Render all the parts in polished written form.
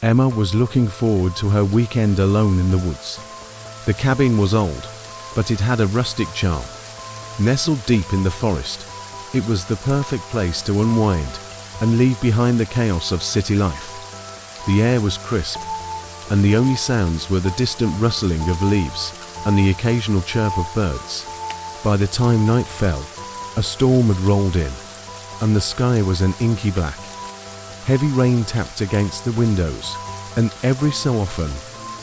Emma was looking forward to her weekend alone in the woods. The cabin was old, but it had a rustic charm. Nestled deep in the forest, it was the perfect place to unwind and leave behind the chaos of city life. The air was crisp, and the only sounds were the distant rustling of leaves and the occasional chirp of birds. By the time night fell, a storm had rolled in, and the sky was an inky black. Heavy rain tapped against the windows, and every so often,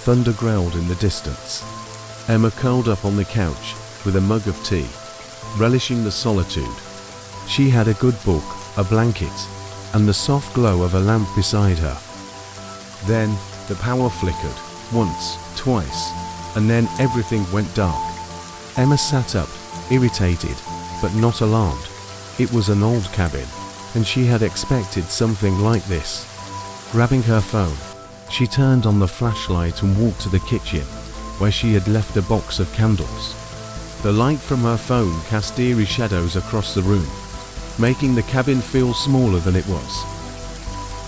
thunder growled in the distance. Emma curled up on the couch with a mug of tea, relishing the solitude. She had a good book, a blanket, and the soft glow of a lamp beside her. Then the power flickered, once, twice, and then everything went dark. Emma sat up, irritated, but not alarmed. It was an old cabin, and she had expected something like this. Grabbing her phone, she turned on the flashlight and walked to the kitchen, where she had left a box of candles. The light from her phone cast eerie shadows across the room, making the cabin feel smaller than it was.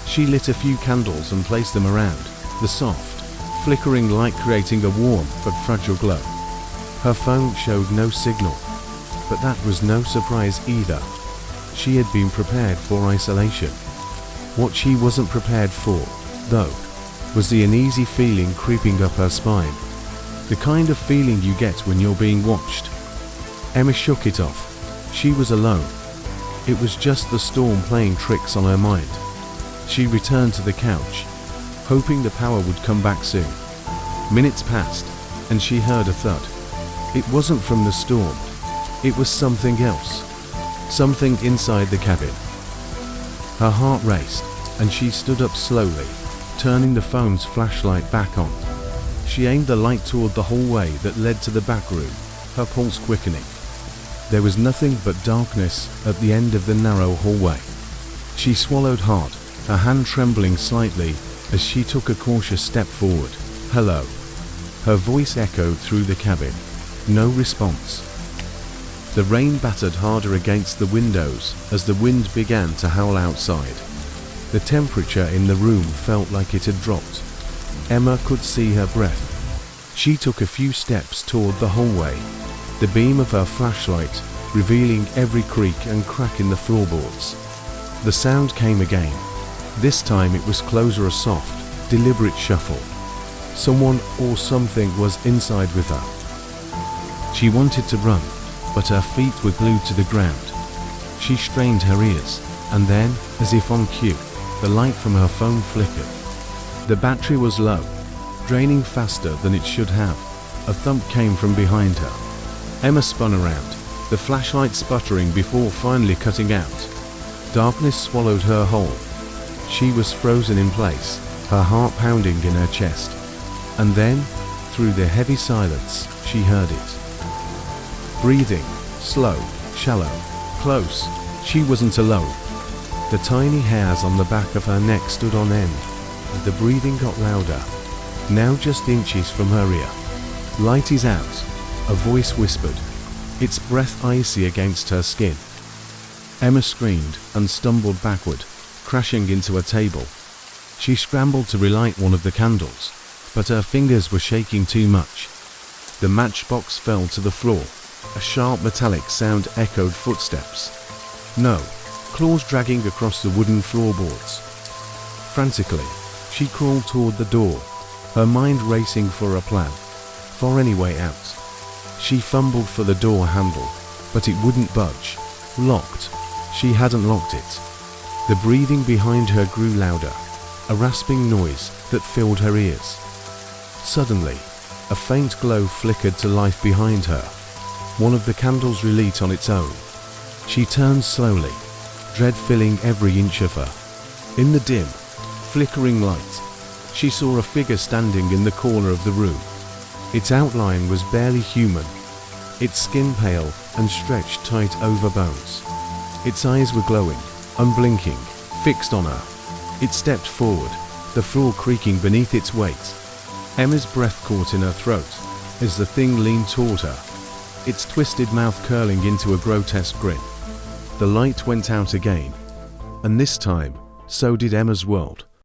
She lit a few candles and placed them around, the soft, flickering light creating a warm but fragile glow. Her phone showed no signal, but that was no surprise either. She had been prepared for isolation. What she wasn't prepared for, though, was the uneasy feeling creeping up her spine. The kind of feeling you get when you're being watched. Emma shook it off. She was alone. It was just the storm playing tricks on her mind. She returned to the couch, hoping the power would come back soon. Minutes passed, and she heard a thud. It wasn't from the storm. It was something else. Something inside the cabin. Her heart raced, and she stood up slowly, turning the phone's flashlight back on. She aimed the light toward the hallway that led to the back room, her pulse quickening. There was nothing but darkness at the end of the narrow hallway. She swallowed hard, her hand trembling slightly as she took a cautious step forward. "Hello." Her voice echoed through the cabin. No response. The rain battered harder against the windows as the wind began to howl outside. The temperature in the room felt like it had dropped. Emma could see her breath. She took a few steps toward the hallway, the beam of her flashlight revealing every creak and crack in the floorboards. The sound came again. This time it was closer, a soft, deliberate shuffle. Someone or something was inside with her. She wanted to run, but her feet were glued to the ground. She strained her ears, and then, as if on cue, the light from her phone flickered. The battery was low, draining faster than it should have. A thump came from behind her. Emma spun around, the flashlight sputtering before finally cutting out. Darkness swallowed her whole. She was frozen in place, her heart pounding in her chest. And then, through the heavy silence, she heard it. Breathing, slow, shallow, close. She wasn't alone. The tiny hairs on the back of her neck stood on end. The breathing got louder, now just inches from her ear. "Light is out," a voice whispered, its breath icy against her skin. Emma screamed and stumbled backward, crashing into a table. She scrambled to relight one of the candles, but her fingers were shaking too much. The matchbox fell to the floor. A sharp metallic sound echoed footsteps. No, claws dragging across the wooden floorboards. Frantically, she crawled toward the door, her mind racing for a plan, for any way out. She fumbled for the door handle, but it wouldn't budge. Locked. She hadn't locked it. The breathing behind her grew louder, a rasping noise that filled her ears. Suddenly, a faint glow flickered to life behind her. One of the candles relit on its own. She turned slowly, dread filling every inch of her. In the dim, flickering light, she saw a figure standing in the corner of the room. Its outline was barely human, its skin pale and stretched tight over bones. Its eyes were glowing, unblinking, fixed on her. It stepped forward, the floor creaking beneath its weight. Emma's breath caught in her throat as the thing leaned toward her, its twisted mouth curling into a grotesque grin. The light went out again, and this time, so did Emma's world.